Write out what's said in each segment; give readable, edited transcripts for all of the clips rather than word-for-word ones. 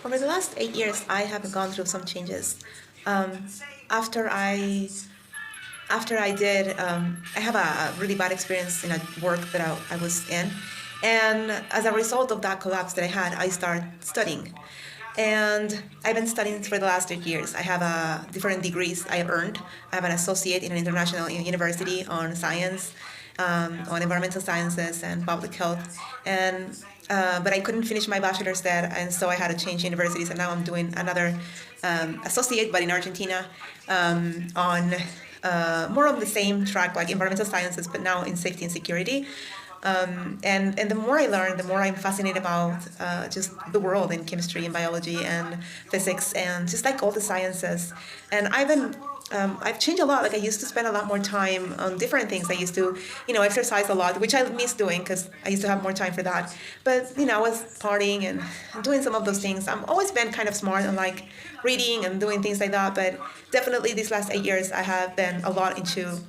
Over the last 8 years, I have gone through some changes. Um, after I after I did, I have a really bad experience in a work that I was in, and as a result of that collapse that I had, I started studying, and I've been studying for the last 8 years. I have different degrees I have earned. I have an associate in an international university on science, on environmental sciences and public health, and but I couldn't finish my bachelor's there, and so I had to change universities, and now I'm doing another associate, but in Argentina, on more of the same track, like environmental sciences, but now in safety and security. And the more I learn, the more I'm fascinated about just the world in chemistry and biology and physics and just like all the sciences. And I've changed a lot. Like I used to spend a lot more time on different things. I used to, exercise a lot, which I miss doing because I used to have more time for that. But I was partying and doing some of those things. I've always been kind of smart on like reading and doing things like that. But definitely these last 8 years, I have been a lot into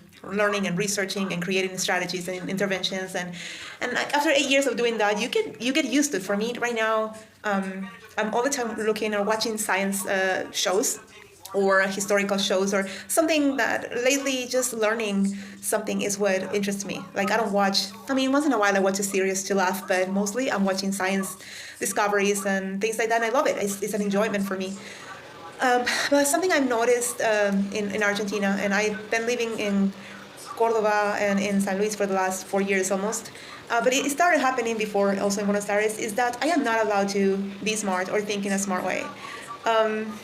learning and researching and creating strategies and interventions, and like after 8 years of doing that, you get used to it. For me right now, I'm all the time looking or watching science shows or historical shows or something. That lately just learning something is what interests me. Like I don't watch, I mean, once in a while I watch a series to laugh, but mostly I'm watching science discoveries and things like that, and I love it. It's an enjoyment for me. But something I've noticed in Argentina, and I've been living in Cordoba and in San Luis for the last 4 years almost. But it started happening before also in Buenos Aires, is that I am not allowed to be smart or think in a smart way. Um,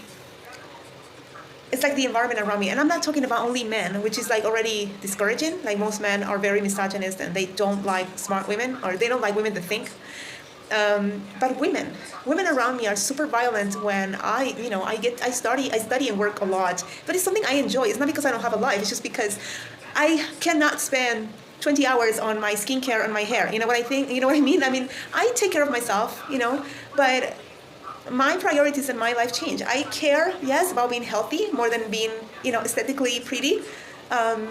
it's like the environment around me. And I'm not talking about only men, which is like already discouraging. Like most men are very misogynist and they don't like smart women, or they don't like women that think. But women around me are super violent when I study and work a lot. But it's something I enjoy. It's not because I don't have a life. It's just because I cannot spend 20 hours on my skincare and my hair. You know what I think? You know what I mean? I mean, I take care of myself, but my priorities in my life change. I care, yes, about being healthy more than being, aesthetically pretty. Um,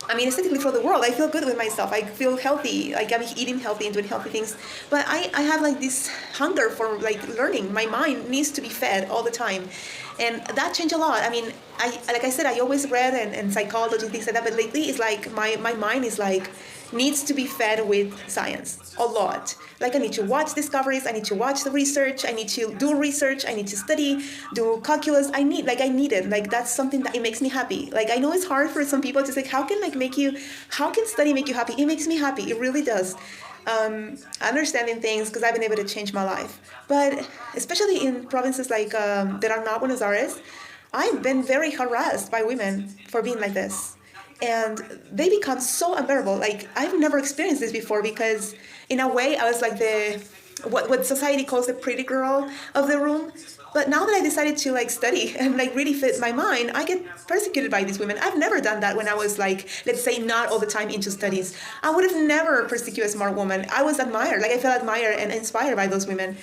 I mean, aesthetically for the world, I feel good with myself. I feel healthy, like I'm eating healthy and doing healthy things. But I have like this hunger for like learning. My mind needs to be fed all the time. And that changed a lot. I mean, like I said, I always read and psychology, things like that. But lately, it's like my mind is like, needs to be fed with science a lot. Like I need to watch discoveries, I need to watch the research, I need to do research, I need to study, do calculus. I need it. Like that's something that it makes me happy. Like I know it's hard for some people to say, how can study make you happy? It makes me happy. It really does. Understanding things because I've been able to change my life. But especially in provinces like that are not Buenos Aires, I've been very harassed by women for being like this, and they become so unbearable. Like I've never experienced this before because, in a way, I was like the what society calls the pretty girl of the room. But now that I decided to like study and like really fit my mind, I get persecuted by these women. I've never done that when I was like, let's say, not all the time into studies. I would have never persecuted a smart woman. I was admired, like I felt admired and inspired by those women.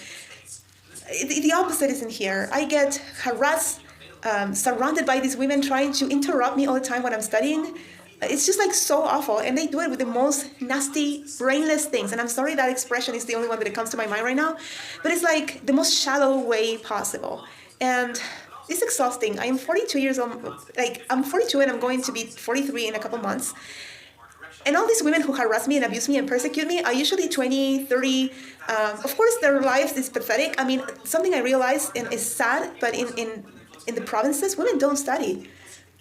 The opposite is in here. I get harassed, surrounded by these women trying to interrupt me all the time when I'm studying. It's just like so awful, and they do it with the most nasty, brainless things. And I'm sorry that expression is the only one that comes to my mind right now, but it's like the most shallow way possible. And it's exhausting. I am 42 years old. Like I'm 42 and I'm going to be 43 in a couple months. And all these women who harass me and abuse me and persecute me are usually 20, 30. Of course, their lives is pathetic. I mean, something I realize and is sad, but in the provinces, women don't study.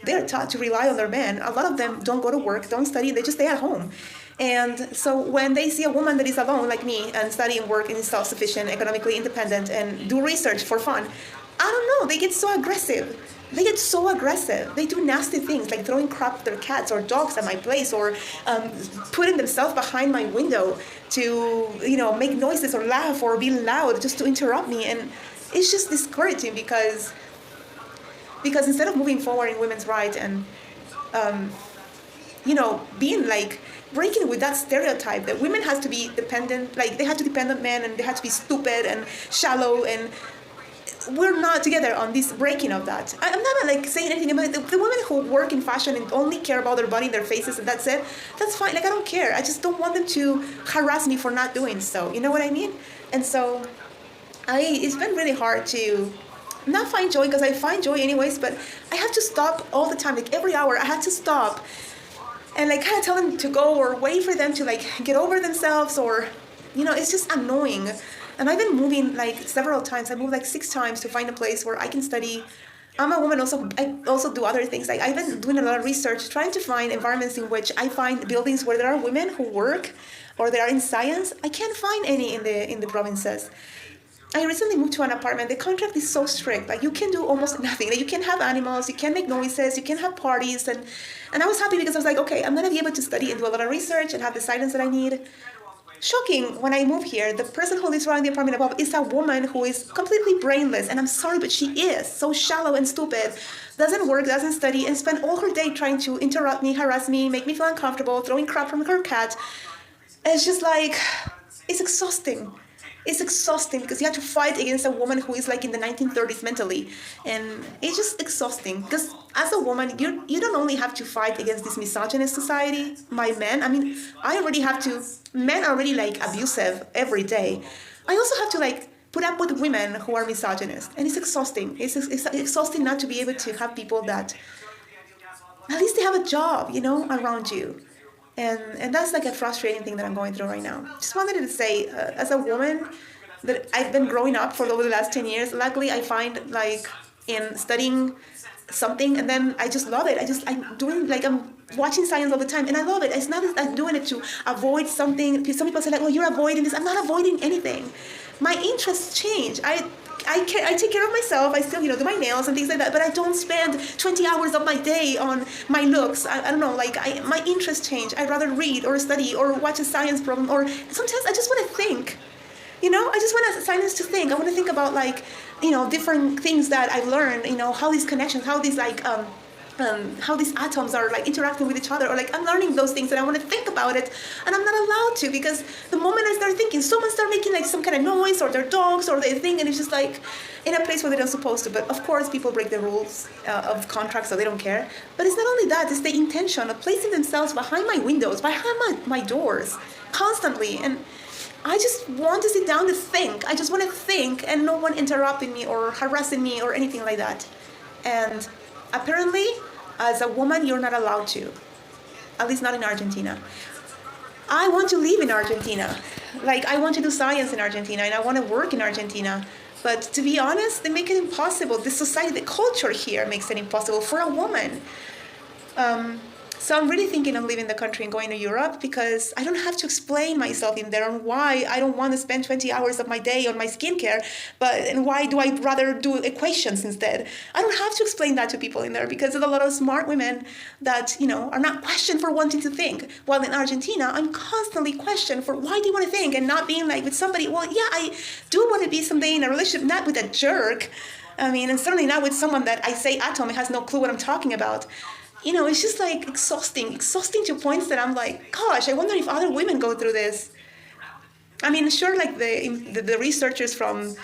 They're taught to rely on their men. A lot of them don't go to work, don't study, they just stay at home. And so when they see a woman that is alone like me and study and work and is self-sufficient, economically independent, and do research for fun, I don't know, they get so aggressive. They get so aggressive. They do nasty things like throwing crap at their cats or dogs at my place, or putting themselves behind my window to, make noises or laugh or be loud just to interrupt me. And it's just discouraging because instead of moving forward in women's rights and being like breaking with that stereotype that women has to be dependent, like they have to depend on men and they have to be stupid and shallow, and we're not together on this breaking of that. I'm not like saying anything about it. The women who work in fashion and only care about their body, their faces, and that's it, that's fine. Like I don't care. I just don't want them to harass me for not doing so. You know what I mean? And so it's been really hard to not find joy, because I find joy anyways, but I have to stop all the time. Like every hour I had to stop and like kind of tell them to go, or wait for them to like get over themselves, or it's just annoying. And I've been moving like several times. I moved like 6 times to find a place where I can study. I'm a woman also. I also do other things. Like I've been doing a lot of research trying to find environments in which I find buildings where there are women who work or they are in science. I can't find any in the provinces. I recently moved to an apartment. The contract is so strict. Like you can do almost nothing. Like you can have animals, you can make noises, you can have parties, and I was happy because I was like, okay, I'm gonna be able to study and do a lot of research and have the silence that I need. Shocking, when I moved here, the person who lives around the apartment above is a woman who is completely brainless, and I'm sorry, but she is so shallow and stupid. Doesn't work, doesn't study, and spend all her day trying to interrupt me, harass me, make me feel uncomfortable, throwing crap from her cat. It's just like, it's exhausting. It's exhausting because you have to fight against a woman who is like in the 1930s mentally, and it's just exhausting because as a woman you don't only have to fight against this misogynist society by men. I mean, I already have to. Men are already like abusive every day. I also have to like put up with women who are misogynist, and it's exhausting. It's exhausting not to be able to have people that at least they have a job, around you. And that's like a frustrating thing that I'm going through right now. Just wanted to say, as a woman, that I've been growing up for over the last 10 years. Luckily, I find like in studying something, and then I just love it. I'm watching science all the time, and I love it. It's not that I'm doing it to avoid something. Some people say like, oh, you're avoiding this. I'm not avoiding anything. My interests change. I take care of myself. I still, do my nails and things like that. But I don't spend 20 hours of my day on my looks. I don't know, my interests change. I'd rather read or study or watch a science program. Or sometimes I just want to think. I just want science to think. I want to think about different things that I've learned. How these connections, how these how these atoms are like interacting with each other, or like I'm learning those things and I want to think about it, and I'm not allowed to because the moment I start thinking, someone start making like some kind of noise, or their dogs, or they think, and it's just like in a place where they're not supposed to. But of course, people break the rules of contracts, so they don't care. But it's not only that; it's the intention of placing themselves behind my windows, behind my doors, constantly. And I just want to sit down to think. I just want to think, and no one interrupting me or harassing me or anything like that. And apparently, as a woman, you're not allowed to. At least not in Argentina. I want to live in Argentina. Like, I want to do science in Argentina, and I want to work in Argentina. But to be honest, they make it impossible. The society, the culture here makes it impossible for a woman. So I'm really thinking of leaving the country and going to Europe, because I don't have to explain myself in there on why I don't want to spend 20 hours of my day on my skincare, and why do I rather do equations instead. I don't have to explain that to people in there, because there's a lot of smart women that, are not questioned for wanting to think. While in Argentina, I'm constantly questioned for why do you want to think, and not being like with somebody, well, yeah, I do want to be someday in a relationship, not with a jerk. I mean, and certainly not with someone that I say atom has no clue what I'm talking about. It's just like exhausting to points that I'm like, gosh, I wonder if other women go through this. I mean, sure, like the researchers from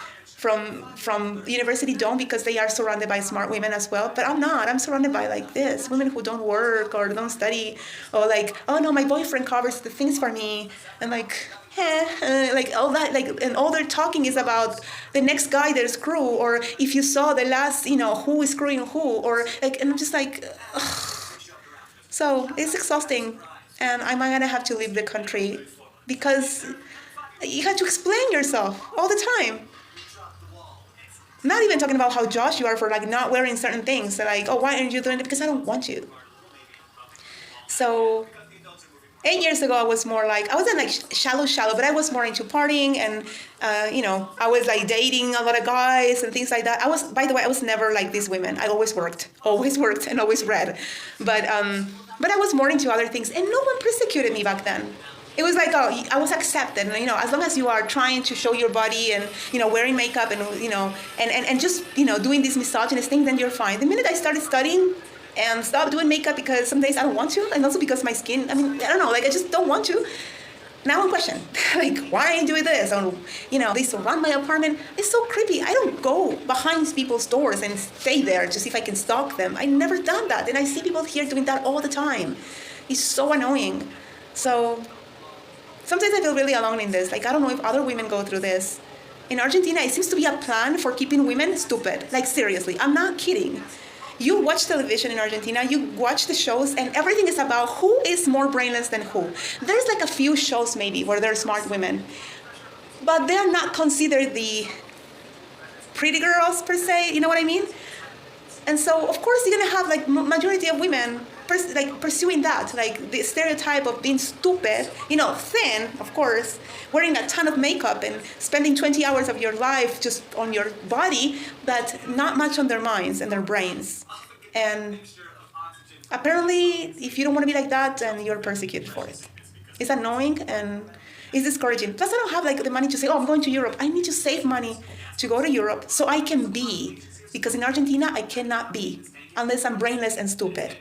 university don't, because they are surrounded by smart women as well. But I'm not. I'm surrounded by like this women who don't work or don't study, or like, oh no, my boyfriend covers the things for me, and like, like all that, like, and all they're talking is about the next guy they screw, or if you saw the last, who is screwing who, or like, and I'm just like, ugh. So it's exhausting, and I'm gonna have to leave the country because you have to explain yourself all the time. Not even talking about how judged you are for like not wearing certain things. So like, oh, why aren't you doing it? Because I don't want to. So 8 years ago, I was more like, I wasn't like shallow, but I was more into partying, and I was like dating a lot of guys and things like that. By the way, I was never like these women. I always worked and always read, but I was more into other things, and no one persecuted me back then. It was like, oh, I was accepted, and as long as you are trying to show your body and wearing makeup and and just doing this misogynist thing, then you're fine. The minute I started studying and stopped doing makeup, because some days I don't want to, and also because my skin, I mean, I don't know, like I just don't want to. Now I'm questioning, like, why are you doing this? Or, they surround my apartment. It's so creepy. I don't go behind people's doors and stay there to see if I can stalk them. I never done that, and I see people here doing that all the time. It's so annoying. So sometimes I feel really alone in this. Like, I don't know if other women go through this. In Argentina, it seems to be a plan for keeping women stupid. Like, seriously, I'm not kidding. You watch television in Argentina, you watch the shows, and everything is about who is more brainless than who. There's like a few shows maybe where there are smart women, but they're not considered the pretty girls per se, you know what I mean? And so, of course, you're gonna have like majority of women like pursuing that, like the stereotype of being stupid, thin, of course, wearing a ton of makeup and spending 20 hours of your life just on your body, but not much on their minds and their brains. And apparently, if you don't want to be like that, then you're persecuted for it. It's annoying and it's discouraging. Plus, I don't have like the money to say, oh, I'm going to Europe. I need to save money to go to Europe so I can be. Because in Argentina, I cannot be unless I'm brainless and stupid.